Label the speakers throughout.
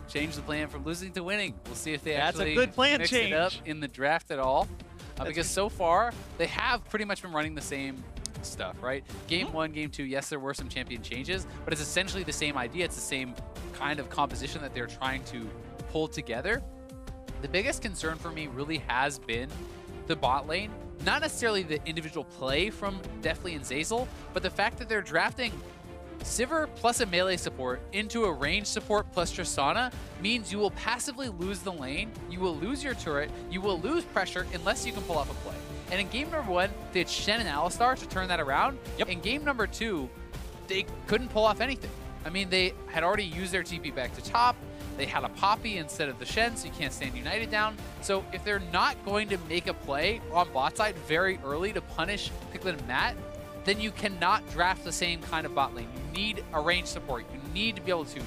Speaker 1: change the plan from losing to winning. We'll see if they
Speaker 2: That's
Speaker 1: actually
Speaker 2: a good plan
Speaker 1: mix
Speaker 2: change
Speaker 1: it up in the draft at all. Because so far, they have pretty much been running the same stuff, right? Game 1, Game 2, yes, there were some champion changes, but it's essentially the same idea. It's the same kind of composition that they're trying to pull together. The biggest concern for me really has been the bot lane. Not necessarily the individual play from Deftly and Zeyzal, but the fact that they're drafting Sivir plus a melee support into a ranged support plus Tristana means you will passively lose the lane, you will lose your turret, you will lose pressure unless you can pull off a play. And in game number 1, they had Shen and Alistar to turn that around. Yep. In game number 2, they couldn't pull off anything. I mean, they had already used their TP back to top. They had a Poppy instead of the Shen, so you can't stand United down. So if they're not going to make a play on bot side very early to punish Piglet and Matt, then you cannot draft the same kind of bot lane. You need a range support. You need to be able to 2v2.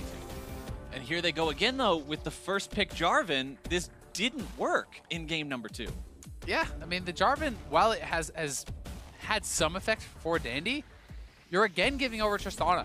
Speaker 2: And here they go again, though, with the first pick Jarvan. This didn't work in game number 2.
Speaker 1: Yeah, I mean, the Jarvan, while it has had some effect for Dandy, you're again giving over Tristana,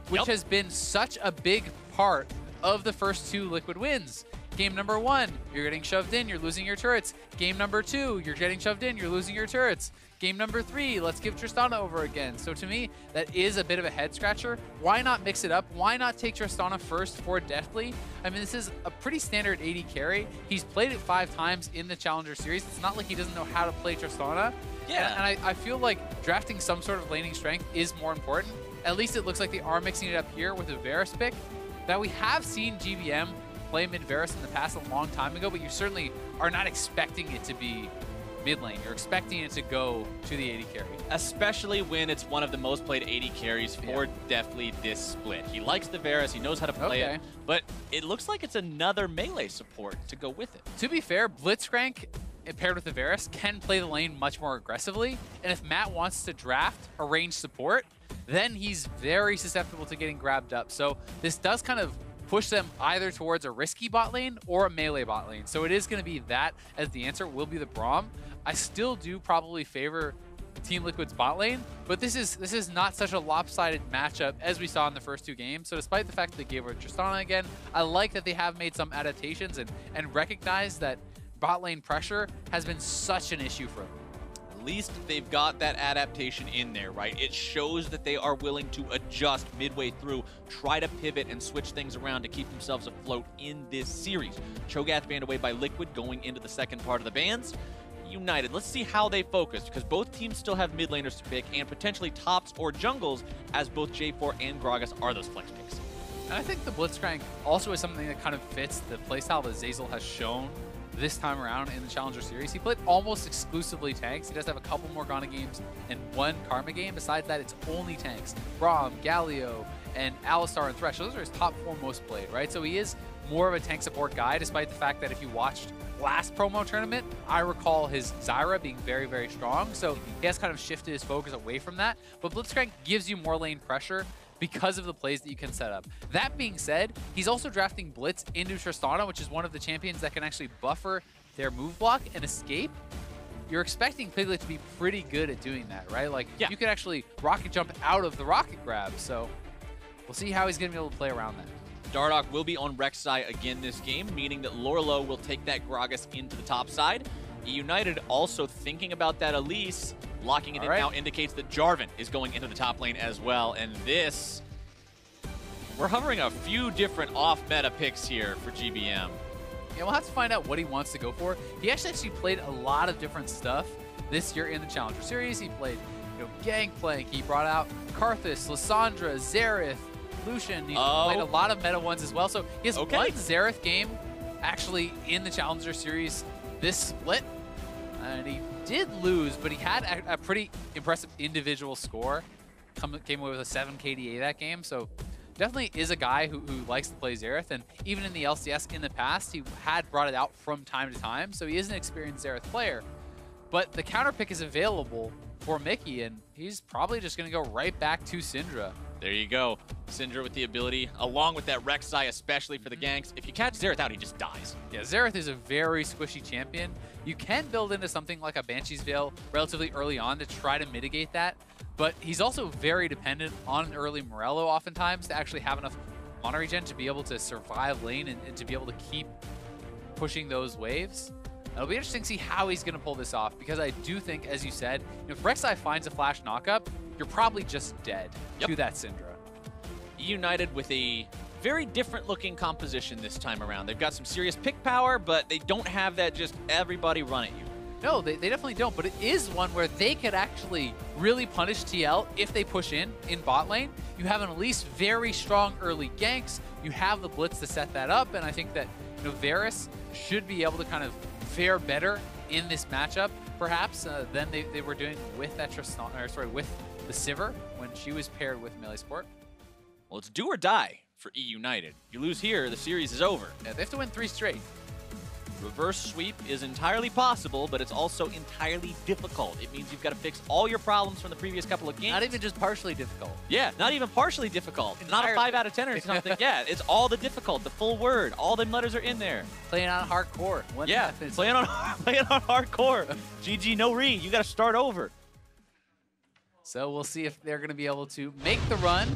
Speaker 1: which has been such a big part of the first 2 Liquid wins. Game number 1, you're getting shoved in, you're losing your turrets. Game number 2, you're getting shoved in, you're losing your turrets. Game number 3, let's give Tristana over again. So to me, that is a bit of a head scratcher. Why not mix it up? Why not take Tristana first for Deftly? I mean, this is a pretty standard AD carry. He's played it 5 times in the Challenger Series. It's not like he doesn't know how to play Tristana.
Speaker 2: Yeah.
Speaker 1: And I feel like drafting some sort of laning strength is more important. At least it looks like they are mixing it up here with a Varus pick. Now, we have seen GBM play mid Varus in the past a long time ago, but you certainly are not expecting it to be mid lane. You're expecting it to go to the AD carry.
Speaker 2: Especially when it's one of the most played AD carries for Deftly this split. He likes the Varus, he knows how to play it, but it looks like it's another melee support to go with it.
Speaker 1: To be fair, Blitzcrank paired with the Varus can play the lane much more aggressively, and if Matt wants to draft a ranged support, then he's very susceptible to getting grabbed up. So this does kind of push them either towards a risky bot lane or a melee bot lane. So it is going to be that as the answer, will be the Braum. I still do probably favor Team Liquid's bot lane, but this is not such a lopsided matchup as we saw in the first 2 games. So despite the fact that they gave over Tristana again, I like that they have made some adaptations and recognize that bot lane pressure has been such an issue for them.
Speaker 2: At least they've got that adaptation in there, right? It shows that they are willing to adjust midway through, try to pivot and switch things around to keep themselves afloat in this series. Cho'Gath banned away by Liquid going into the second part of the bans. United, let's see how they focus, because both teams still have mid laners to pick and potentially tops or jungles, as both J4 and Gragas are those flex picks.
Speaker 1: And I think the Blitzcrank also is something that kind of fits the playstyle that Zeyzal has shown this time around in the Challenger Series. He played almost exclusively tanks. He does have a couple Morgana games and 1 Karma game. Besides that, it's only tanks. Braum, Galio, and Alistar and Thresh. Those are his top 4 most played, right? So he is more of a tank support guy, despite the fact that if you watched last promo tournament, I recall his Zyra being very, very strong. So he has kind of shifted his focus away from that. But Blitzcrank gives you more lane pressure because of the plays that you can set up. That being said, he's also drafting Blitz into Tristana, which is one of the champions that can actually buffer their move block and escape. You're expecting Piglet to be pretty good at doing that, right? Like, you can actually rocket jump out of the rocket grab. So we'll see how he's going to be able to play around that.
Speaker 2: Dardoch will be on Rek'Sai again this game, meaning that Lourlo will take that Gragas into the top side. eUnited also thinking about that Elise. Locking it in now indicates that Jarvan is going into the top lane as well. And this, we're hovering a few different off-meta picks here for GBM.
Speaker 1: Yeah, we'll have to find out what he wants to go for. He actually played a lot of different stuff this year in the Challenger Series. He played, Gangplank. He brought out Karthus, Lissandra, Xerath, Lucian. He played a lot of meta ones as well. So he has one Xerath game actually in the Challenger Series this split. And he did lose, but he had a pretty impressive individual score. Came away with a 7 KDA that game. So definitely is a guy who likes to play Xerath. And even in the LCS in the past, he had brought it out from time to time. So he is an experienced Xerath player. But the counter pick is available for Mickey, and he's probably just going to go right back to Syndra.
Speaker 2: There you go. Syndra with the ability, along with that Rek'Sai, especially for the ganks. If you catch Xerath out, he just dies.
Speaker 1: Yeah, Xerath is a very squishy champion. You can build into something like a Banshee's Veil relatively early on to try to mitigate that, but he's also very dependent on an early Morello oftentimes to actually have enough mana regen to be able to survive lane and to be able to keep pushing those waves. It'll be interesting to see how he's going to pull this off, because I do think, as you said, if Rek'Sai finds a flash knockup, you're probably just dead to that Syndra.
Speaker 2: EUnited with a very different looking composition this time around. They've got some serious pick power, but they don't have that just everybody run at you.
Speaker 1: No, they definitely don't, but it is one where they could actually really punish TL if they push in bot lane. You have an Elise very strong early ganks. You have the Blitz to set that up, and I think that Varus should be able to kind of fare better in this matchup, perhaps, than they were doing with that Tristana, or sorry, with the Sivir when she was paired with melee support.
Speaker 2: Well, it's do or die for EUnited. You lose here, the series is over.
Speaker 1: Yeah, they have to win 3 straight.
Speaker 2: Reverse sweep is entirely possible, but it's also entirely difficult. It means you've got to fix all your problems from the previous couple of games.
Speaker 1: Not even just partially difficult.
Speaker 2: Yeah, not even partially difficult. Not a 5 out of 10 or something. Yeah, it's all the difficult, the full word. All the letters are in there.
Speaker 1: Playing on hardcore.
Speaker 2: Yeah, playing on hardcore. GG, no re. You got to start over.
Speaker 1: So we'll see if they're going to be able to make the run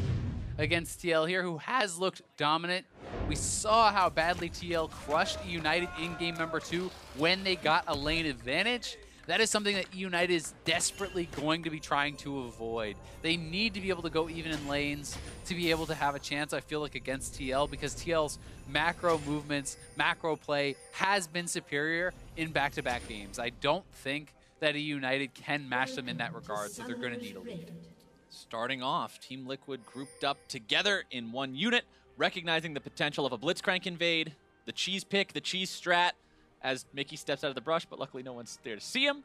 Speaker 1: against TL here, who has looked dominant. We saw how badly TL crushed EUnited in game number 2 when they got a lane advantage. That is something that EUnited is desperately going to be trying to avoid. They need to be able to go even in lanes to be able to have a chance, I feel like, against TL, because TL's macro movements, macro play has been superior in back-to-back games. I don't think that EUnited can match them in that regard, so they're going to need a lead.
Speaker 2: Starting off, Team Liquid grouped up together in one unit, recognizing the potential of a Blitzcrank invade, the cheese pick, the cheese strat, as Mickey steps out of the brush, but luckily no one's there to see him.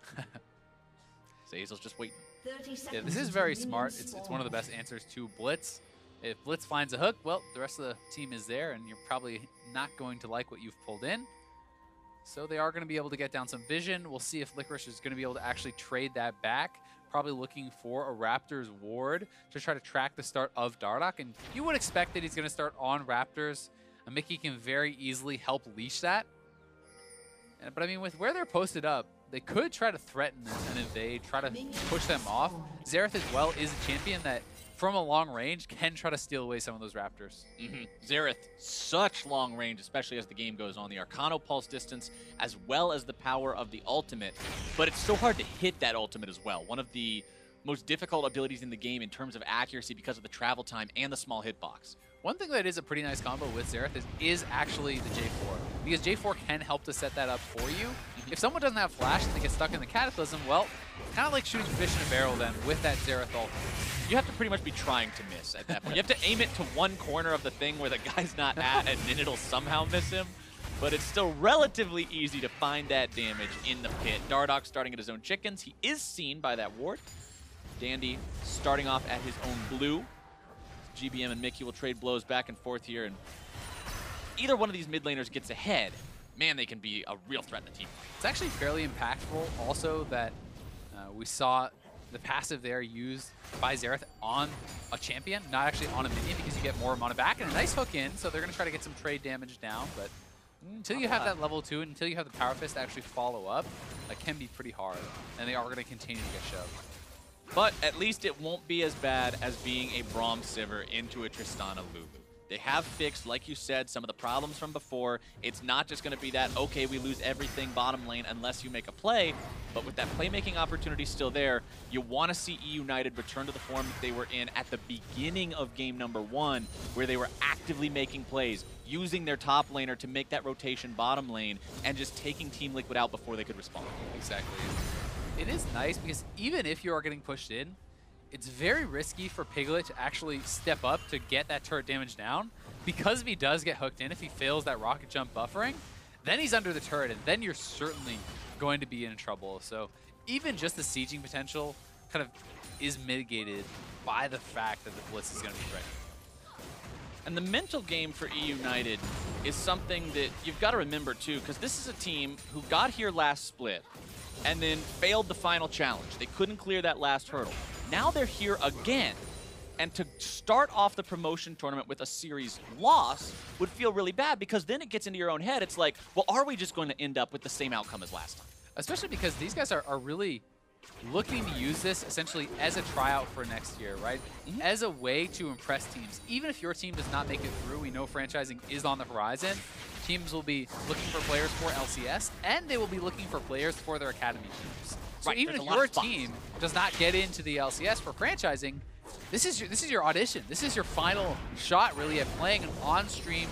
Speaker 2: Zeyzal's just waiting.
Speaker 1: Yeah, this is very smart. It's one of the best answers to Blitz. If Blitz finds a hook, well, the rest of the team is there, and you're probably not going to like what you've pulled in. So they are going to be able to get down some vision. We'll see if Licorice is going to be able to actually trade that back. Probably looking for a Raptors ward to try to track the start of Dardoch. And you would expect that he's going to start on Raptors. And Mickey can very easily help leash that. But I mean, with where they're posted up, they could try to threaten an invade, try to push them off. Xerath as well is a champion that, from a long range, can try to steal away some of those Raptors.
Speaker 2: Xerath, such long range, especially as the game goes on. The Arcano pulse distance, as well as the power of the ultimate. But it's so hard to hit that ultimate as well. One of the most difficult abilities in the game in terms of accuracy because of the travel time and the small hitbox.
Speaker 1: One thing that is a pretty nice combo with Xerath is actually the J4. Because J4 can help to set that up for you. If someone doesn't have flash and they get stuck in the Cataclysm, well, kind of like shooting fish in a barrel then with that Xerath ult.
Speaker 2: You have to pretty much be trying to miss at that point. You have to aim it to one corner of the thing where the guy's not at, and then it'll somehow miss him. But it's still relatively easy to find that damage in the pit. Dardoch starting at his own chickens. He is seen by that ward. Dandy starting off at his own blue. GBM and Mickey will trade blows back and forth here, and either one of these mid laners gets ahead, man, they can be a real threat to the team.
Speaker 1: It's actually fairly impactful also that we saw the passive there used by Xerath on a champion, not actually on a minion, because you get more mana back and a nice hook in, so they're going to try to get some trade damage down, but until you have that level 2, and until you have the Power Fist to actually follow up, that can be pretty hard, and they are going to continue to get shoved.
Speaker 2: But at least it won't be as bad as being a Braum Sivir into a Tristana Lulu. They have fixed, like you said, some of the problems from before. It's not just going to be that, okay, we lose everything bottom lane unless you make a play. But with that playmaking opportunity still there, you want to see EUnited return to the form that they were in at the beginning of game number 1, where they were actively making plays, using their top laner to make that rotation bottom lane, and just taking Team Liquid out before they could respond.
Speaker 1: Exactly. It is nice because even if you are getting pushed in, it's very risky for Piglet to actually step up to get that turret damage down, because if he does get hooked in, if he fails that rocket jump buffering, then he's under the turret, and then you're certainly going to be in trouble. So even just the sieging potential kind of is mitigated by the fact that the Blitz is going to be threatened.
Speaker 2: And the mental game for EUnited is something that you've got to remember too, because this is a team who got here last split and then failed the final challenge. They couldn't clear that last hurdle. Now they're here again, and to start off the promotion tournament with a series loss would feel really bad, because then it gets into your own head. It's like, well, are we just going to end up with the same outcome as last time?
Speaker 1: Especially because these guys are really looking to use this essentially as a tryout for next year, right? As a way to impress teams. Even if your team does not make it through, we know franchising is on the horizon. Teams will be looking for players for LCS, and they will be looking for players for their academy teams. So even if your team does not get into the LCS for franchising, this is your audition. This is your final shot, really, at playing an on-stream,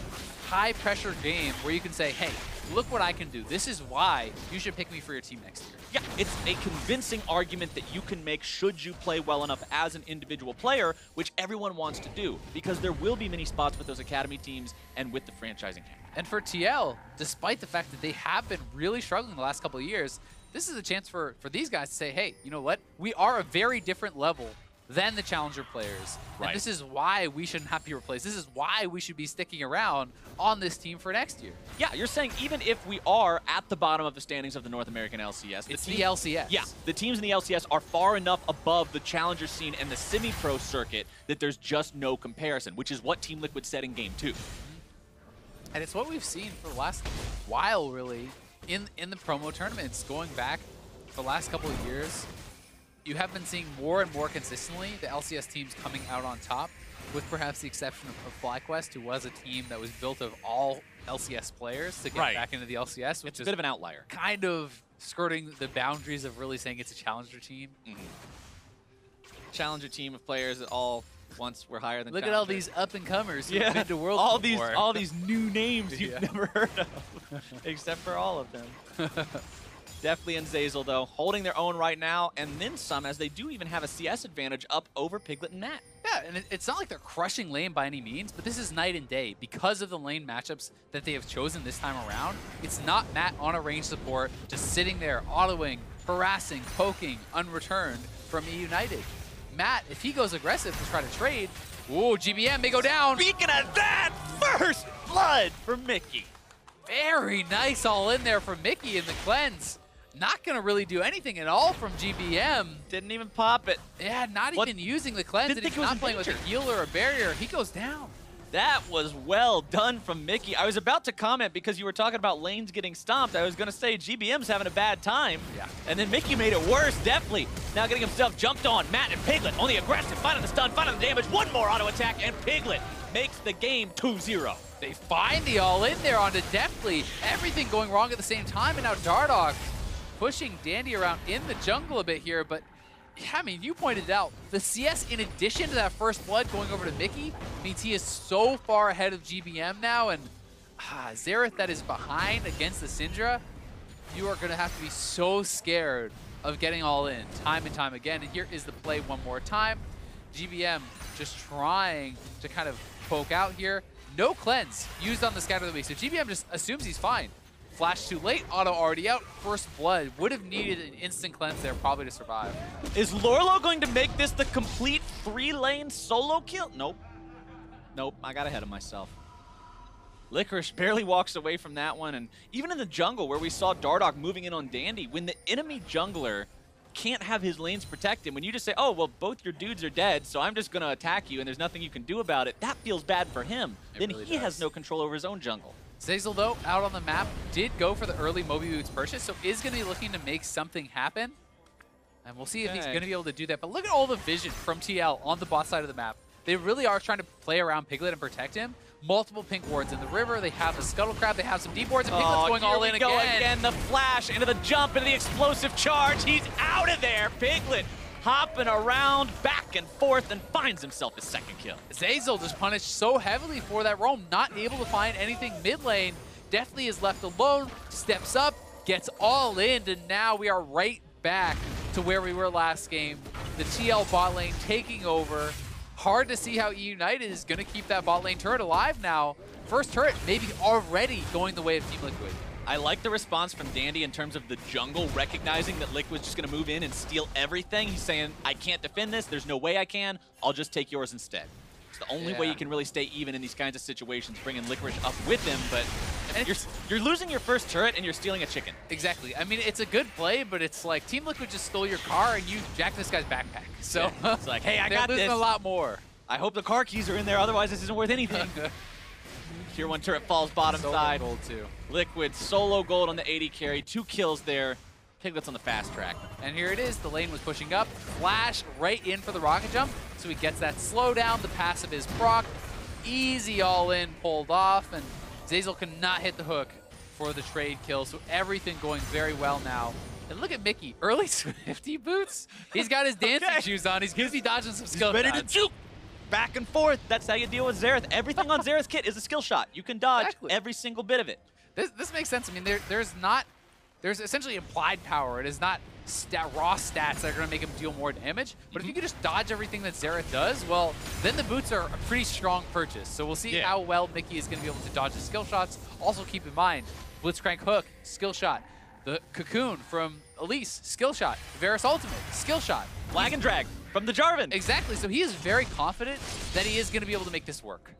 Speaker 1: high-pressure game where you can say, hey, look what I can do. This is why you should pick me for your team next year.
Speaker 2: Yeah, it's a convincing argument that you can make should you play well enough as an individual player, which everyone wants to do, because there will be many spots with those academy teams and with the franchising camp.
Speaker 1: And for TL, despite the fact that they have been really struggling the last couple of years, this is a chance for these guys to say, hey, you know what? We are a very different level than the challenger players. Right. And this is why we shouldn't have to be replaced. This is why we should be sticking around on this team for next year.
Speaker 2: Yeah, you're saying even if we are at the bottom of the standings of the North American LCS.
Speaker 1: It's the LCS.
Speaker 2: Yeah, the teams in the LCS are far enough above the challenger scene and the semi-pro circuit that there's just no comparison, which is what Team Liquid said in Game 2.
Speaker 1: And it's what we've seen for the last while, really, in the promo tournaments. Going back for the last couple of years, you have been seeing more and more consistently the LCS teams coming out on top, with perhaps the exception of FlyQuest, who was a team that was built of all LCS players to get back into the LCS, which
Speaker 2: is a bit of an outlier.
Speaker 1: Kind of skirting the boundaries of really saying it's a challenger team.
Speaker 2: Challenger team of players that all once were higher than
Speaker 1: Look
Speaker 2: challenger.
Speaker 1: at all these up-and-comers who've been to Worlds before.
Speaker 2: all these new names you've never heard of, except for all of them. Deftly and Zeyzal, though, holding their own right now, and then some, as they do even have a CS advantage up over Piglet and Matt.
Speaker 1: Yeah, and it's not like they're crushing lane by any means, but this is night and day. Because of the lane matchups that they have chosen this time around, it's not Matt on a range support, just sitting there, autoing, harassing, poking, unreturned from eUnited. Matt, if he goes aggressive to try to trade, ooh, GBM may go down.
Speaker 2: Speaking of that, first blood for Mickey.
Speaker 1: Very nice all in there from Mickey in the cleanse. Not going to really do anything at all from GBM.
Speaker 2: Didn't even pop it.
Speaker 1: Yeah, not even using the cleanse.
Speaker 2: Didn't think
Speaker 1: he's not playing with a heal or a barrier. He goes down.
Speaker 2: That was well done from Mickey. I was about to comment because you were talking about lanes getting stomped. I was going to say GBM's having a bad time.
Speaker 1: Yeah.
Speaker 2: And then Mickey made it worse, definitely. Now getting himself jumped on. Matt and Piglet on the aggressive, finding the stun, finding the damage. One more auto attack, and Piglet makes the game 2-0.
Speaker 1: They find the all in there onto Deftly. Everything going wrong at the same time, and now Dardoch pushing Dandy around in the jungle a bit here, but yeah, I mean, you pointed out, the CS, in addition to that first blood going over to Mickey, means he is so far ahead of GBM now, and Xerath that is behind against the Syndra, you are going to have to be so scared of getting all in time and time again, and here is the play one more time. GBM just trying to kind of poke out here. No cleanse used on the Scatter of the Week, so GBM just assumes he's fine. Flash too late, auto already out, first blood. Would have needed an instant cleanse there probably to survive.
Speaker 2: Is Lourlo going to make this the complete 3-lane solo kill? Nope. Nope, I got ahead of myself. Licorice barely walks away from that one, and even in the jungle where we saw Dardoch moving in on Dandy, when the enemy jungler can't have his lanes protect him, when you just say, oh, well, both your dudes are dead, so I'm just going to attack you and there's nothing you can do about it, that feels bad for him. Then really he has no control over his own jungle.
Speaker 1: Zeyzal, though, out on the map, did go for the early Moby Boots purchase, so is going to be looking to make something happen. And we'll see if he's going to be able to do that. But look at all the vision from TL on the bot side of the map. They really are trying to play around Piglet and protect him. Multiple pink wards in the river. They have the Scuttle Crab. They have some deep wards, and Piglet's going all in again.
Speaker 2: The flash into the jump into the explosive charge. He's out of there. Piglet hopping around back and forth and finds himself his second kill.
Speaker 1: Zeyzal just punished so heavily for that roam, not able to find anything mid lane. Deftly is left alone, steps up, gets all in, and now we are right back to where we were last game. The TL bot lane taking over. Hard to see how eUnited is going to keep that bot lane turret alive now. First turret maybe already going the way of Team Liquid.
Speaker 2: I like the response from Dandy in terms of the jungle recognizing that Liquid's just going to move in and steal everything. He's saying, I can't defend this. There's no way I can. I'll just take yours instead. It's the only way you can really stay even in these kinds of situations, bringing Licorice up with him. But you're losing your first turret and you're stealing a chicken.
Speaker 1: Exactly. I mean, it's a good play, but it's like Team Liquid just stole your car and you jacked this guy's backpack. So
Speaker 2: it's like, hey, I got this.
Speaker 1: They're losing a lot more.
Speaker 2: I hope the car keys are in there. Otherwise, this isn't worth anything. Tier 1 turret falls bottom side.
Speaker 1: Gold too.
Speaker 2: Liquid solo gold on the AD carry. 2 kills there. Piglet's on the fast track.
Speaker 1: And here it is. The lane was pushing up. Flash right in for the rocket jump. So he gets that slowdown. The passive is proc. Easy all-in pulled off. And Zeyzal cannot hit the hook for the trade kill. So everything going very well now. And look at Mickey. Early Swifty boots. He's got his dancing shoes on. He's going to be dodging some skill shots.
Speaker 3: Ready to juke. Back and forth. That's how you deal with Xerath. Everything on Xerath's kit is a skill shot. You can dodge every single bit of it.
Speaker 1: This makes sense. I mean, there's essentially implied power. It is not raw stats that are going to make him deal more damage. But if you can just dodge everything that Xerath does, well, then the boots are a pretty strong purchase. So we'll see how well Mickey is going to be able to dodge the skill shots. Also keep in mind, Blitzcrank hook, skill shot. The cocoon from Elise, skill shot. Varus ultimate, skill shot.
Speaker 3: Flag and drag from the Jarvan.
Speaker 1: Exactly, so he is very confident that he is going to be able to make this work.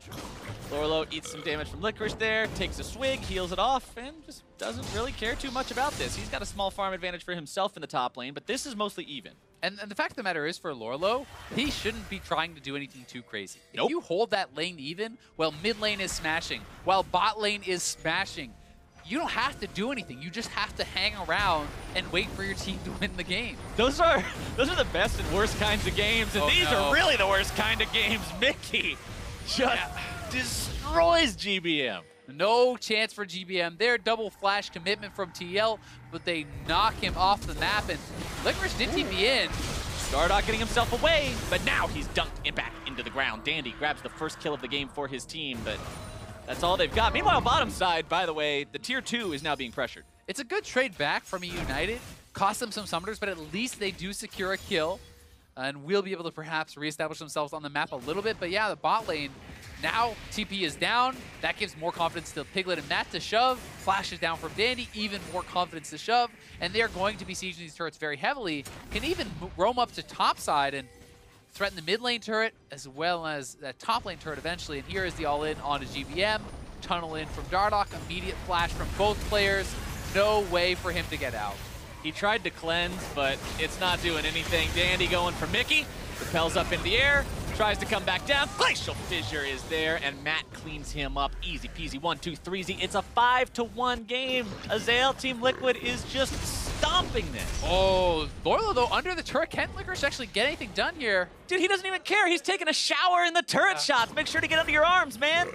Speaker 2: Lourlo eats some damage from Licorice there, takes a swig, heals it off, and just doesn't really care too much about this. He's got a small farm advantage for himself in the top lane, but this is mostly even.
Speaker 1: And the fact of the matter is, for Lourlo, he shouldn't be trying to do anything too crazy.
Speaker 2: Nope.
Speaker 1: If you hold that lane even, while mid lane is smashing, while bot lane is smashing, you don't have to do anything. You just have to hang around and wait for your team to win the game.
Speaker 3: Those are the best and worst kinds of games, and these are really the worst kind of games. Mickey just destroys GBM.
Speaker 1: No chance for GBM there. Double flash commitment from TL, but they knock him off the map, and Licorice did TP in.
Speaker 3: Dardoch getting himself away, but now he's dunked back into the ground. Dandy grabs the first kill of the game for his team, but that's all they've got. Meanwhile, bottom side, by the way, the tier 2 is now being pressured.
Speaker 1: It's a good trade back from eUnited. Cost them some summoners, but at least they do secure a kill and will be able to perhaps reestablish themselves on the map a little bit. But yeah, the bot lane, now TP is down. That gives more confidence to Piglet and Matt to shove. Flash is down from Dandy, even more confidence to shove. And they're going to be sieging these turrets very heavily. Can even roam up to top side and threaten the mid lane turret as well as that top lane turret eventually. And here is the all-in onto GBM. Tunnel in from Dardoch. Immediate flash from both players. No way for him to get out.
Speaker 2: He tried to cleanse, but it's not doing anything. Dandy going for Mickey. Repels up in the air. Tries to come back down. Glacial Fissure is there, and Matt cleans him up. Easy peasy. 1-2-3-Z. It's a 5-1 game. Azael, Team Liquid is just stomping this.
Speaker 1: Oh, Lourlo, though, under the turret. Can Licorice actually get anything done here?
Speaker 3: Dude, he doesn't even care. He's taking a shower in the turret shots. Make sure to get under your arms, man.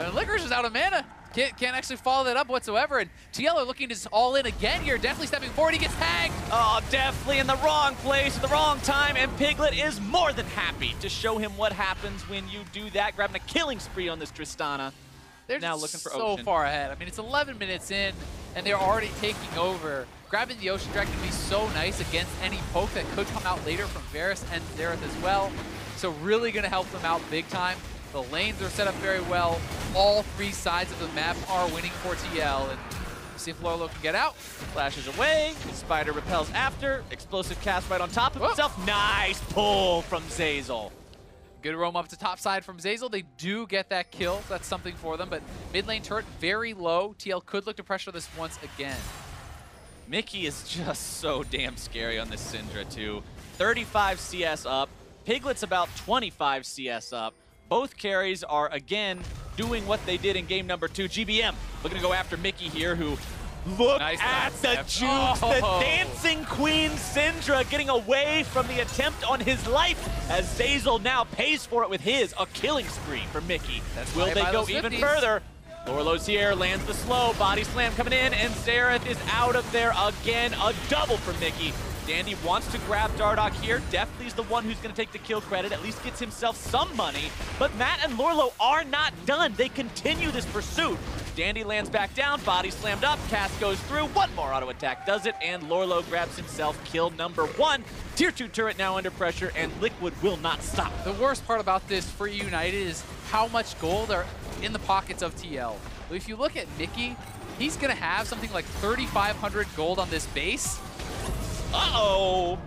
Speaker 1: And Licorice is out of mana. Can't actually follow that up whatsoever. And TL are looking to just all in again here. Deftly stepping forward. He gets tagged.
Speaker 3: Oh, Deftly in the wrong place at the wrong time. And Piglet is more than happy to show him what happens when you do that. Grabbing a killing spree on this Tristana.
Speaker 1: They're
Speaker 3: now looking for
Speaker 1: so
Speaker 3: Ocean.
Speaker 1: far ahead. I mean, it's 11 minutes in, and they're already taking over. Grabbing the Ocean Dragon would be so nice against any poke that could come out later from Varus and Xerath as well. So really going to help them out big time. The lanes are set up very well. All three sides of the map are winning for TL. And see if Lourlo can get out.
Speaker 3: Flashes away. Spider repels after. Explosive cast right on top of himself. Nice pull from Zeyzal.
Speaker 1: Good roam up to top side from Zeyzal. They do get that kill. So that's something for them. But mid lane turret very low. TL could look to pressure this once again.
Speaker 3: Mickey is just so damn scary on this Syndra too. 35 CS up. Piglet's about 25 CS up. Both carries are, again, doing what they did in game number 2. GBM looking to go after Mickey here, who look at the jukes. The dancing queen Syndra getting away from the attempt on his life as Zeyzal now pays for it with a killing spree for Mickey. Will they go even further? Lourlo's here, lands the slow, body slam coming in, and Xerath is out of there again. A double for Mickey. Dandy wants to grab Dardoch here. Deftly's the one who's going to take the kill credit, at least gets himself some money. But Matt and Lourlo are not done. They continue this pursuit. Dandy lands back down, body slammed up, cast goes through, one more auto attack does it, and Lourlo grabs himself kill number 1. Tier 2 turret now under pressure, and Liquid will not stop.
Speaker 1: The worst part about this for eUnited is how much gold are in the pockets of TL. If you look at Mickey, he's going to have something like 3,500 gold on this base.
Speaker 3: Uh-oh.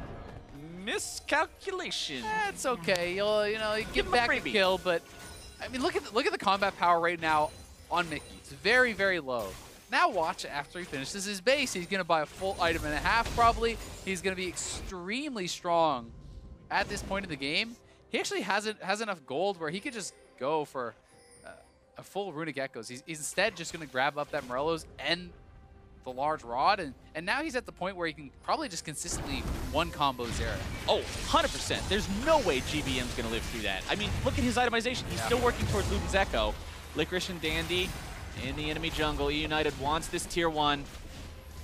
Speaker 3: Miscalculation.
Speaker 1: It's okay. You'll get back a kill, but I mean, look at the combat power right now on Mickey. It's very, very low. Now watch after he finishes his base. He's going to buy a full item and a half probably. He's going to be extremely strong at this point in the game. He actually has enough gold where he could just go for a full Runic Echoes. He's instead just going to grab up that Morello's and the large rod, and now he's at the point where he can probably just consistently one-combo Xerath.
Speaker 2: Oh, 100%. There's no way GBM's going to live through that. I mean, look at his itemization. He's still working towards Luden's Echo. Licorice and Dandy in the enemy jungle. eUnited wants this tier 1.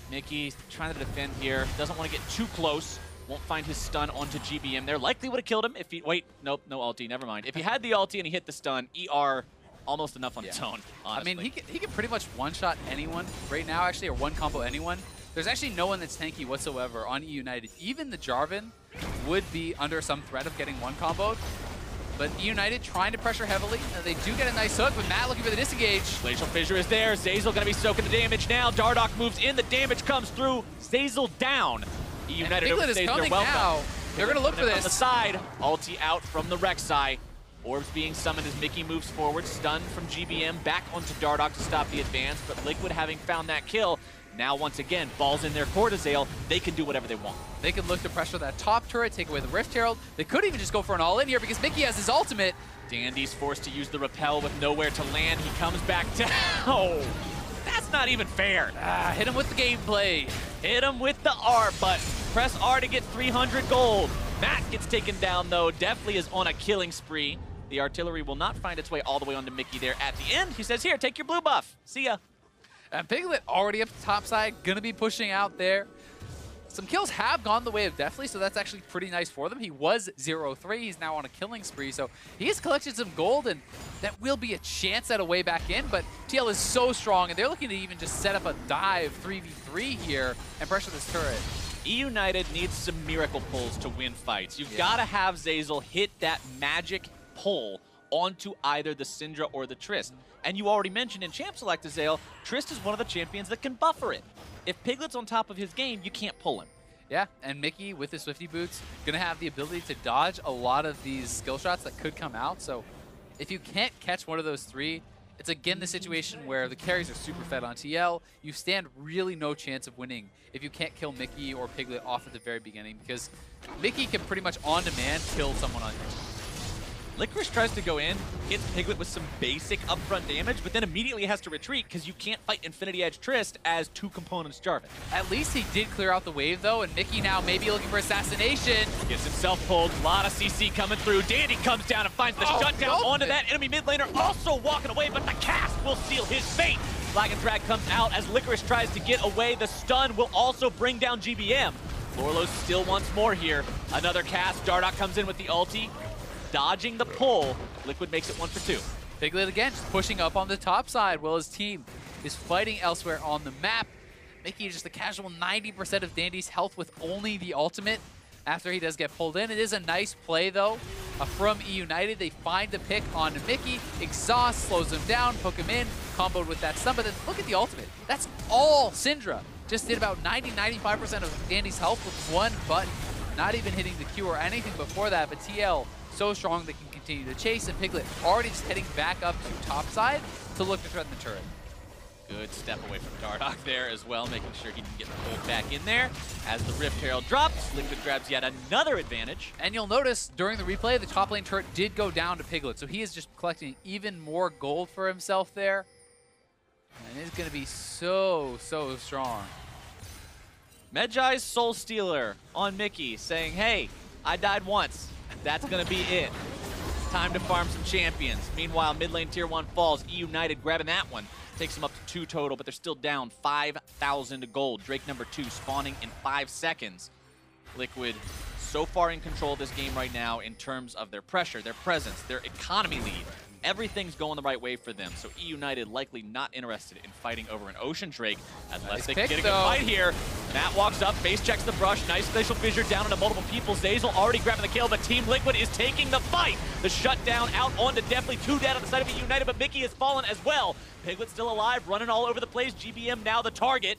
Speaker 2: Mickey trying to defend here. Doesn't want to get too close. Won't find his stun onto GBM there. Likely would have killed him if he... Wait, nope, no ulti, never mind. If he had the ulti and he hit the stun, ER almost enough on its own, honestly.
Speaker 1: I mean, he can pretty much one-shot anyone right now, actually, or one-combo anyone. There's actually no one that's tanky whatsoever on eUnited. Even the Jarvan would be under some threat of getting one-comboed. But eUnited trying to pressure heavily. They do get a nice hook, but Matt looking for the disengage.
Speaker 2: Glacial Fissure is there. Zeyzal going to be soaking the damage now. Dardoch moves in. The damage comes through. Zeyzal down. eUnited
Speaker 1: Piglet is coming now. They're going to look for this.
Speaker 2: On the side, ulti out from the Rek'Sai. Orbs being summoned as Mickey moves forward. Stun from GBM back onto Dardoch to stop the advance. But Liquid having found that kill. Now, once again, balls in their court, Azael. They can do whatever they want.
Speaker 1: They can look to pressure that top turret, take away the Rift Herald. They could even just go for an all-in here because Mickey has his ultimate.
Speaker 2: Dandy's forced to use the repel with nowhere to land. He comes back down. Oh, that's not even fair.
Speaker 1: Hit him with the gameplay.
Speaker 2: Hit him with the R button. Press R to get 300 gold. Matt gets taken down, though. Deftly is on a killing spree. The artillery will not find its way all the way onto Mickey there at the end. He says, here, take your blue buff. See ya.
Speaker 1: And Piglet already up the top side, gonna be pushing out there. Some kills have gone the way of Deftly, so that's actually pretty nice for them. He was 0-3, he's now on a killing spree, so he has collected some gold, and that will be a chance at a way back in, but TL is so strong, and they're looking to even just set up a dive 3v3 here and pressure this turret.
Speaker 2: eUnited needs some miracle pulls to win fights. You've got to have Zeyzal hit that magic pull onto either the Syndra or the Trist. And you already mentioned in Champ Select, Azael, Trist is one of the champions that can buffer it. If Piglet's on top of his game, you can't pull him.
Speaker 1: Yeah, and Mickey, with his Swifty Boots, gonna have the ability to dodge a lot of these skill shots that could come out. So if you can't catch one of those three, it's again the situation where the carries are super fed on TL. You stand really no chance of winning if you can't kill Mickey or Piglet off at the very beginning, because Mickey can pretty much on demand kill someone on your team.
Speaker 2: Licorice tries to go in, hits Piglet with some basic upfront damage, but then immediately has to retreat because you can't fight Infinity Edge Trist as two components Jarvan.
Speaker 1: At least he did clear out the wave, though, and Mickey now may be looking for assassination.
Speaker 2: Gets himself pulled, a lot of CC coming through. Dandy comes down and finds the shutdown onto that enemy mid laner, also walking away, but the cast will seal his fate. Flag and Drag comes out as Licorice tries to get away. The stun will also bring down GBM. Lourlo still wants more here. Another cast, Dardoch comes in with the ulti. Dodging the pull, Liquid makes it 1 for 2.
Speaker 1: Piglet again, just pushing up on the top side while his team is fighting elsewhere on the map. Making just a casual 90% of Dandy's health with only the ultimate after he does get pulled in. It is a nice play, though, from eUnited. They find the pick on Mickey. Exhaust slows him down, hook him in, comboed with that stun. But then look at the ultimate. That's all Syndra. Just did about 90-95% of Dandy's health with one button. Not even hitting the Q or anything before that, but TL so strong they can continue to chase, and Piglet already just heading back up to top side to look to threaten the turret.
Speaker 2: Good step away from Dardoch there as well, making sure he can get pulled back in there. As the Rift Herald drops, Liquid grabs yet another advantage.
Speaker 1: And you'll notice during the replay, the top lane turret did go down to Piglet, so he is just collecting even more gold for himself there. And it's going to be so strong.
Speaker 2: Medjai's Soul Stealer on Mickey saying, hey, I died once. That's going to be it. Time to farm some champions. Meanwhile, mid lane tier 1 falls. eUnited grabbing that one. Takes them up to 2 total, but they're still down 5,000 gold. Drake number 2 spawning in 5 seconds. Liquid so far in control of this game right now in terms of their pressure, their presence, their economy lead. Everything's going the right way for them, so eUnited likely not interested in fighting over an Ocean Drake unless they can get a good fight here. Matt walks up, base checks the brush, nice Glacial Fissure down into multiple people. Zeyzal already grabbing the kill, but Team Liquid is taking the fight. The shutdown out onto Deftly, 2 dead on the side of eUnited, but Mickey has fallen as well. Piglet still alive, running all over the place. GBM now the target.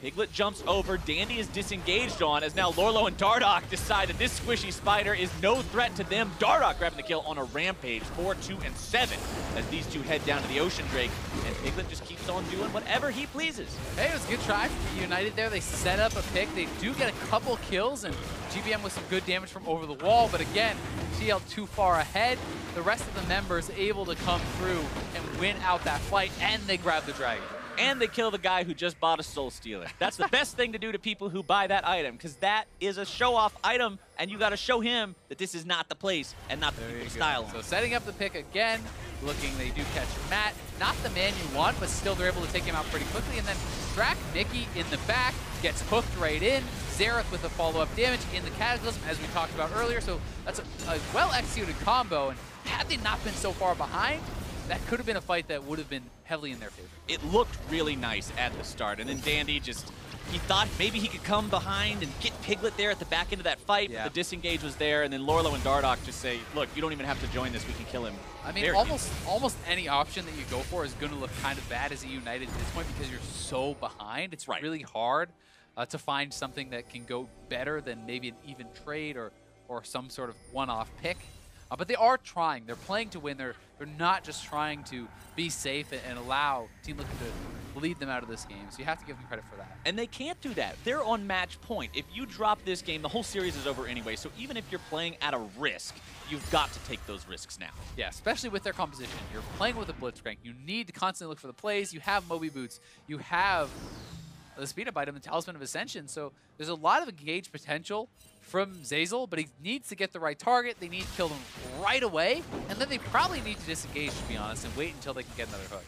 Speaker 2: Piglet jumps over, Dandy is disengaged on, as now Lourlo and Dardoch decide that this squishy spider is no threat to them. Dardoch grabbing the kill on a rampage, 4, 2, and 7, as these two head down to the Ocean Drake, and Piglet just keeps on doing whatever he pleases.
Speaker 1: Hey, it was a good try from eUnited there. They set up a pick. They do get a couple kills, and GBM with some good damage from over the wall, but again, TL too far ahead. The rest of the members able to come through and win out that fight, and they grab the dragon.
Speaker 3: and they kill the guy who just bought a Soul Stealer. That's the best thing to do to people who buy that item, because that is a show-off item, and you got to show him that this is not the place and not the people's style.
Speaker 1: So setting up the pick again, looking, they do catch Matt. Not the man you want, but still they're able to take him out pretty quickly, and then track Mickey in the back, gets hooked right in. Xerath with a follow-up damage in the Cataclysm, as we talked about earlier, so that's a well-executed combo, and had they not been so far behind, that could have been a fight that would have been heavily in their favor.
Speaker 3: It looked really nice at the start, and then Dandy just, he thought maybe he could come behind and get Piglet there at the back end of that fight, but the disengage was there, and then Lourlo and Dardoch just say, look, you don't even have to join this, we can kill him.
Speaker 1: I mean, almost any option that you go for is going to look kind of bad as a United at this point because you're so behind. It's really hard to find something that can go better than maybe an even trade or some sort of one-off pick. But they are trying. They're playing to win. They're not just trying to be safe and allow Team Liquid to lead them out of this game. So you have to give them credit for that.
Speaker 3: And they can't do that. They're on match point. If you drop this game, the whole series is over anyway. So even if you're playing at a risk, you've got to take those risks now.
Speaker 1: Yeah, especially with their composition. You're playing with a Blitzcrank. You need to constantly look for the plays. You have Moby Boots. You have the speed up item, the Talisman of Ascension. So there's a lot of engaged potential from Zeyzal, but he needs to get the right target. They need to kill them right away, and then they probably need to disengage, to be honest, and wait until they can get another hook.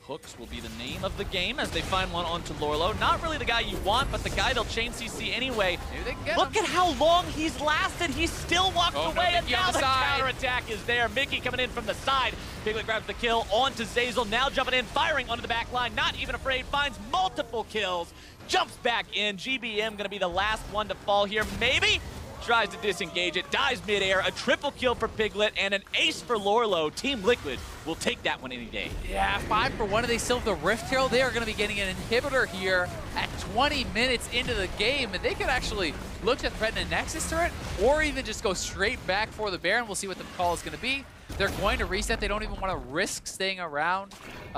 Speaker 3: Hooks will be the name of the game as they find one onto Lourlo. Not really the guy you want, but the guy they'll chain CC anyway.
Speaker 1: Maybe they can get
Speaker 3: Look
Speaker 1: him.
Speaker 3: at how long he's lasted. He still walked away, and now the
Speaker 1: side.
Speaker 3: counterattack is there. Mickey coming in from the side. Piglet grabs the kill onto Zeyzal. Now jumping in, firing onto the back line. Not even afraid, finds multiple kills. Jumps back in. GBM gonna be the last one to fall here. Maybe tries to disengage it, dies midair. A triple kill for Piglet and an ace for Lourlo. Team Liquid will take that one any day.
Speaker 1: Yeah, 5 for 1. They still have the Rift Herald. They are going to be getting an inhibitor here at 20 minutes into the game, and they could actually look to threaten a Nexus turret or even just go straight back for the Baron. We'll see what the call is going to be. They're going to reset. They don't even want to risk staying around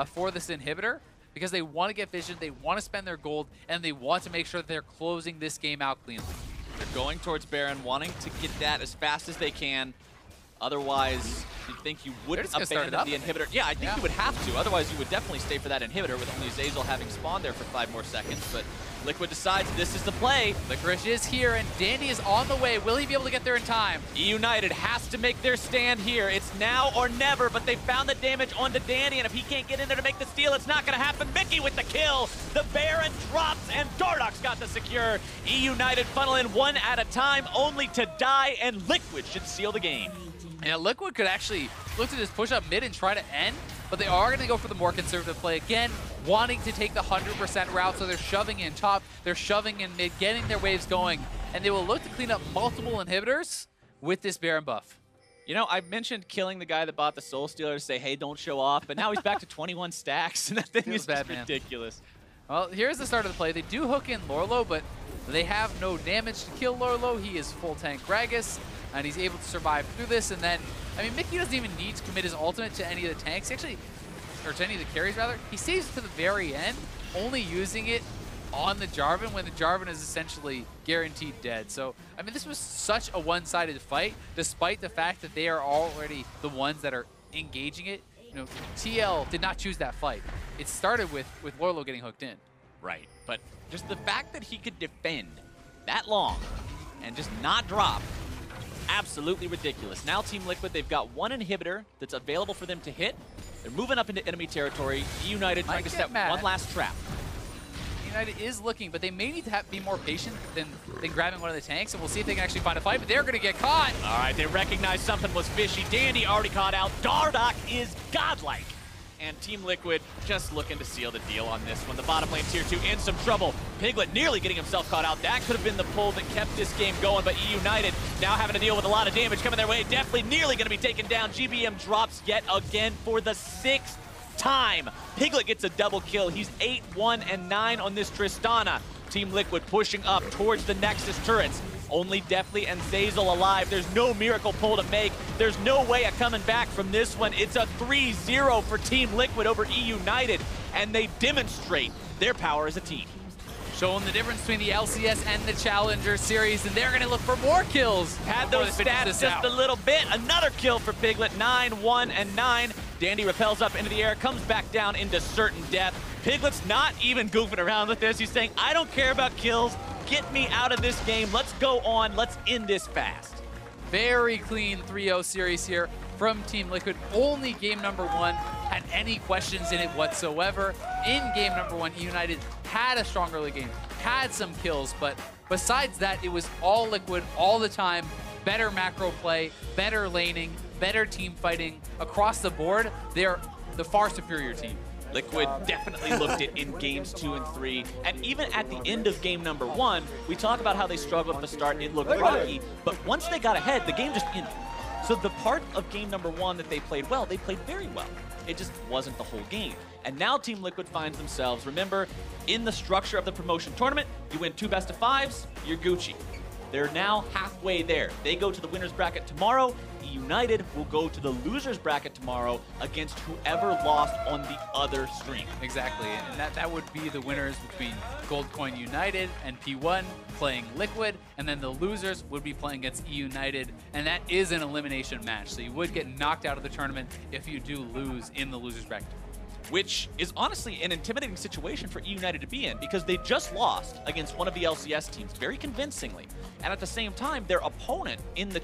Speaker 1: for this inhibitor because they want to get vision, they want to spend their gold, and they want to make sure that they're closing this game out cleanly.
Speaker 3: They're going towards Baron, wanting to get that as fast as they can. Otherwise, you'd think you wouldn't abandon the inhibitor. Yeah, I think you would have to. Otherwise, you would definitely stay for that inhibitor with only Zeyzal having spawned there for 5 more seconds. But Liquid decides this is the play.
Speaker 1: Licorice is here, and Dandy is on the way. Will he be able to get there in time?
Speaker 3: eUnited has to make their stand here. It's now or never, but they found the damage onto Dandy, and if he can't get in there to make the steal, it's not going to happen. Mickey with the kill. The Baron drops, and Dardoch's got the secure. eUnited funnel in one at a time, only to die, and Liquid should seal the game.
Speaker 1: Yeah, Liquid could actually look to just push up mid and try to end, but they are going to go for the more conservative play again, wanting to take the 100% route, so they're shoving in top, they're shoving in mid, getting their waves going, and they will look to clean up multiple inhibitors with this Baron buff.
Speaker 3: You know, I mentioned killing the guy that bought the Soul Stealer to say, hey, don't show off, but now he's back to 21 stacks, and that thing is just ridiculous.
Speaker 1: Well, here's the start of the play. They do hook in Lourlo, but they have no damage to kill Lourlo. He is full tank Gragas, and he's able to survive through this. And then, I mean, Mickey doesn't even need to commit his ultimate to any of the tanks. Actually, or to any of the carries, rather. He saves it to the very end, only using it on the Jarvan when the Jarvan is essentially guaranteed dead. So, I mean, this was such a one-sided fight, despite the fact that they are already the ones that are engaging it. You know, TL did not choose that fight. It started with Lourlo getting hooked in.
Speaker 3: Right, but just the fact that he could defend that long and just not drop, absolutely ridiculous. Now Team Liquid, they've got one inhibitor that's available for them to hit. They're moving up into enemy territory. eUnited trying to set one last trap.
Speaker 1: United is looking, but they may need to be more patient than grabbing one of the tanks, and we'll see if they can actually find a fight, but they're going to get caught.
Speaker 3: All right, they recognize something was fishy. Dandy already caught out. Dardoch is godlike. And Team Liquid just looking to seal the deal on this one. The bottom lane tier 2 in some trouble. Piglet nearly getting himself caught out. That could have been the pull that kept this game going, but eUnited now having to deal with a lot of damage coming their way. Definitely nearly going to be taken down. GBM drops yet again for the 6th time. Piglet gets a double kill. He's 8-1-9 on this Tristana. Team Liquid pushing up towards the Nexus turrets. Only Deftly and Zeyzal alive. There's no miracle pull to make. There's no way of coming back from this one. It's a 3-0 for Team Liquid over eUnited, and they demonstrate their power as a team.
Speaker 1: Showing the difference between the LCS and the Challenger Series, and they're going to look for more kills.
Speaker 3: Had those stats just a little bit. Another kill for Piglet, 9-1-9.
Speaker 2: Dandy repels up into the air, comes back down into certain death. Piglet's not even goofing around with this. He's saying, I don't care about kills. Get me out of this game. Let's go on. Let's end this fast.
Speaker 1: Very clean 3-0 series here from Team Liquid. Only game number 1 had any questions in it whatsoever. In game number 1, eUnited had a strong early game, had some kills, but besides that, it was all Liquid all the time. Better macro play, better laning, better team fighting. Across the board, they're the far superior team.
Speaker 2: Liquid definitely looked it in games 2 and 3, and even at the end of game number 1, we talk about how they struggled at the start, it looked rocky, but once they got ahead, the game just ended. So the part of game number 1 that they played well, they played very well. It just wasn't the whole game. And now Team Liquid finds themselves, remember, in the structure of the promotion tournament, you win 2 best-of-5s, you're Gucci. They're now halfway there. They go to the winner's bracket tomorrow. eUnited will go to the loser's bracket tomorrow against whoever lost on the other stream.
Speaker 1: Exactly, and that would be the winners between Goldcoin United and P1 playing Liquid, and then the losers would be playing against eUnited, and that is an elimination match. So you would get knocked out of the tournament if you do lose in the loser's bracket.
Speaker 2: Which is honestly an intimidating situation for eUnited to be in, because they just lost against one of the LCS teams very convincingly. And at the same time, their opponent in the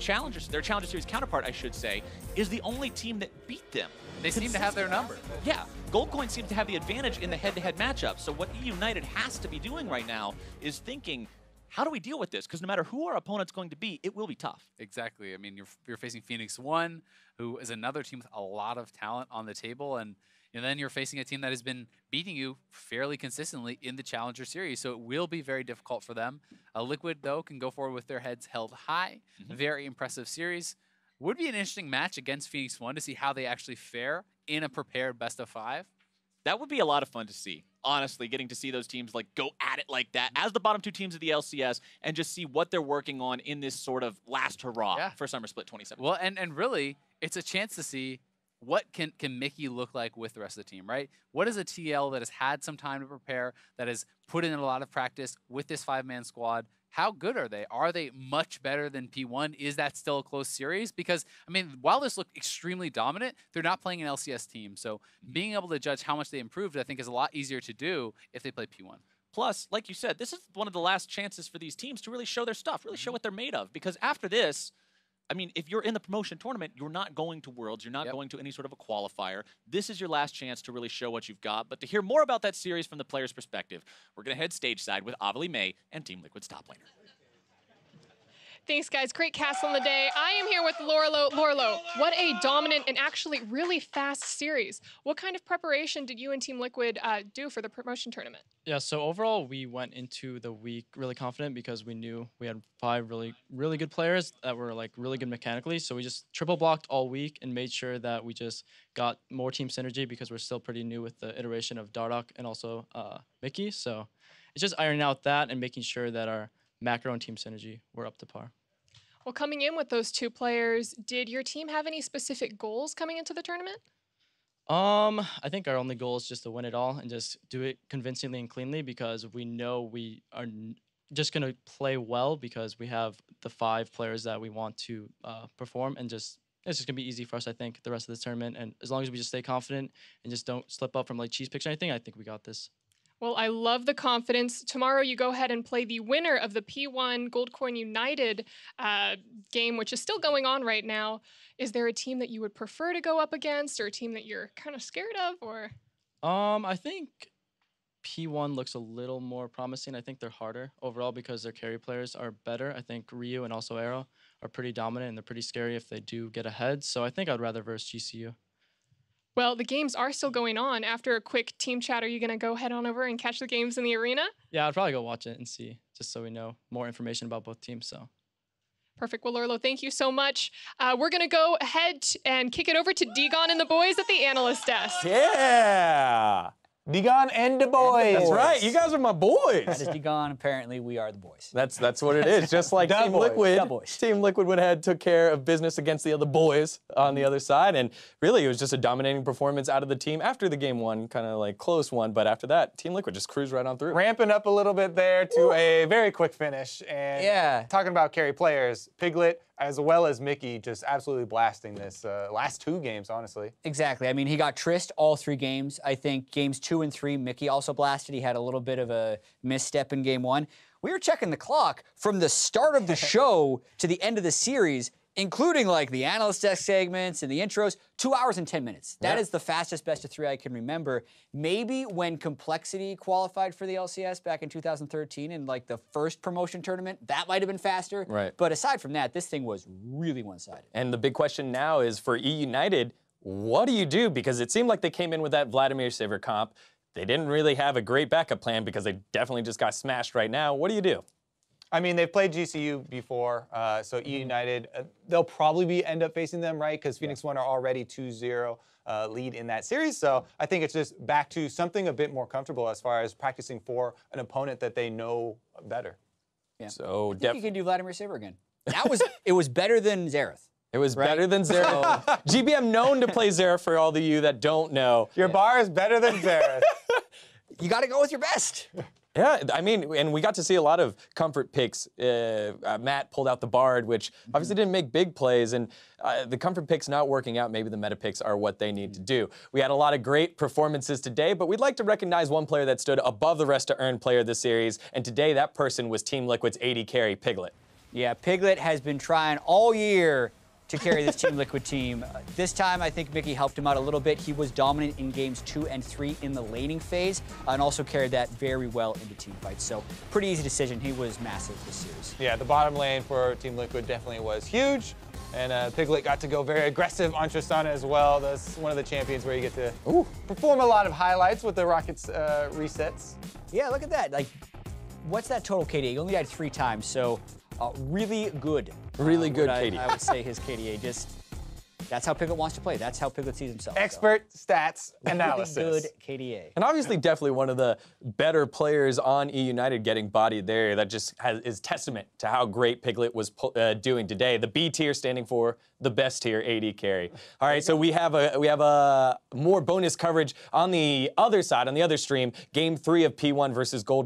Speaker 2: their Challenger Series counterpart, I should say, is the only team that beat them.
Speaker 1: They seem to have their number.
Speaker 2: Yeah, Goldcoin seems to have the advantage in the head-to-head matchup. So what eUnited has to be doing right now is thinking, how do we deal with this? Because no matter who our opponent's going to be, it will be tough.
Speaker 1: Exactly. I mean, you're facing Phoenix One, who is another team with a lot of talent on the table, and then you're facing a team that has been beating you fairly consistently in the Challenger Series, so it will be very difficult for them. Liquid, though, can go forward with their heads held high. Very impressive series. Would be an interesting match against Phoenix One to see how they actually fare in a prepared best-of-5.
Speaker 2: That would be a lot of fun to see. Honestly, getting to see those teams like go at it like that as the bottom 2 teams of the LCS and just see what they're working on in this sort of last hurrah for Summer Split 2017.
Speaker 1: Well, and really, it's a chance to see what can Mickey look like with the rest of the team, right? What is a TL that has had some time to prepare, that has put in a lot of practice with this 5-man squad? How good are they? Are they much better than P1? Is that still a close series? Because, I mean, while this looked extremely dominant, they're not playing an LCS team. So being able to judge how much they improved, I think, is a lot easier to do if they play P1.
Speaker 2: Plus, like you said, this is one of the last chances for these teams to really show their stuff, really show what they're made of. Because after this, I mean, if you're in the promotion tournament, you're not going to Worlds, you're not going to any sort of a qualifier. This is your last chance to really show what you've got. But to hear more about that series from the player's perspective, we're going to head stage side with Azael May and Team Liquid's top laner.
Speaker 4: Thanks, guys. Great cast on the day. I am here with Lourlo. Lourlo, what a dominant and actually really fast series. What kind of preparation did you and Team Liquid do for the promotion tournament?
Speaker 5: Yeah, so overall, we went into the week really confident because we knew we had 5 really good players that were like really good mechanically. So we just triple blocked all week and made sure that we just got more team synergy because we're still pretty new with the iteration of Dardoch and also Mickey. So it's just ironing out that and making sure that our macro and team synergy were up to par.
Speaker 4: Well, coming in with those 2 players, did your team have any specific goals coming into the tournament?
Speaker 5: I think our only goal is just to win it all and just do it convincingly and cleanly because we know we are just going to play well because we have the 5 players that we want to perform and just it's just going to be easy for us, I think, the rest of the tournament. And as long as we just stay confident and just don't slip up from like cheese picks or anything, I think we got this.
Speaker 4: Well, I love the confidence. Tomorrow you go ahead and play the winner of the P1 Goldcoin United game, which is still going on right now. Is there a team that you would prefer to go up against or a team that you're kind of scared of? Or
Speaker 5: I think P1 looks a little more promising. I think they're harder overall because their carry players are better. I think Ryu and also Arrow are pretty dominant and they're pretty scary if they do get ahead. So I think I'd rather verse GCU.
Speaker 4: Well, the games are still going on. After a quick team chat, are you going to go head on over and catch the games in the arena?
Speaker 5: Yeah, I'd probably go watch it and see, just so we know more information about both teams. So,
Speaker 4: perfect. Well, Lourlo, thank you so much. We're going to go ahead and kick it over to Degon and the boys at the analyst desk.
Speaker 6: Yeah! Degon and the boys.
Speaker 7: That's right. You guys are my boys.
Speaker 6: That is Degon. Apparently, we are the boys.
Speaker 7: That's what it is. Just like Team Liquid. Team Liquid went ahead, took care of business against the other boys on the other side, and really it was just a dominating performance out of the team after the game one, kind of like close one. But after that, Team Liquid just cruised right on through.
Speaker 6: Ramping up a little bit there to a very quick finish. And talking about carry players, Piglet as well as Mickey just absolutely blasting this last 2 games, honestly.
Speaker 8: Exactly. I mean, he got Trist all 3 games. I think games 2 and 3, Mickey also blasted. He had a little bit of a misstep in game 1. We were checking the clock from the start of the show to the end of the series, including like the analyst desk segments and the intros, 2 hours and 10 minutes. That is the fastest best of 3 I can remember. Maybe when Complexity qualified for the LCS back in 2013 in like the first promotion tournament, that might have been faster.
Speaker 7: Right.
Speaker 8: But aside from that, this thing was really one-sided.
Speaker 7: And the big question now is for eUnited, what do you do? Because it seemed like they came in with that Vladimir Sivir comp. They didn't really have a great backup plan because they definitely just got smashed right now. What do you do?
Speaker 6: I mean, they've played GCU before, so eUnited, they'll probably end up facing them, right? Because Phoenix One are already 2-0 lead in that series. So I think it's just back to something a bit more comfortable as far as practicing for an opponent that they know better.
Speaker 8: Yeah.
Speaker 7: So
Speaker 8: I think you can do Vladimir Sivir again. That was it was better than Xerath.
Speaker 7: It was better than Xerath. GBM known to play Xerath for all of you that don't know.
Speaker 6: Your bar is better than Xerath.
Speaker 8: You got to go with your best.
Speaker 7: Yeah, I mean, and we got to see a lot of comfort picks. Matt pulled out the Bard, which obviously didn't make big plays, and the comfort picks not working out, maybe the meta picks are what they need to do. We had a lot of great performances today, but we'd like to recognize one player that stood above the rest to earn player of the series, and today that person was Team Liquid's AD carry, Piglet.
Speaker 8: Yeah, Piglet has been trying all year to carry this Team Liquid team. This time, I think Mickey helped him out a little bit. He was dominant in games 2 and 3 in the laning phase, and also carried that very well into team fights. So pretty easy decision. He was massive this series.
Speaker 6: Yeah, the bottom lane for Team Liquid definitely was huge. And Piglet got to go very aggressive on Tristana as well. That's one of the champions where you get to perform a lot of highlights with the Rockets resets.
Speaker 8: Yeah, look at that. Like, what's that total KDA? He only died 3 times, so really good.
Speaker 7: Really good KDA.
Speaker 8: I would say his KDA just, that's how Piglet wants to play. That's how Piglet sees himself.
Speaker 6: Expert stats analysis.
Speaker 8: Really good KDA.
Speaker 7: And obviously definitely one of the better players on eUnited getting bodied there. That just is testament to how great Piglet was doing today. The B tier standing for the best tier AD carry. All right, so we have a more bonus coverage on the other side, on the other stream. Game 3 of P1 versus Gold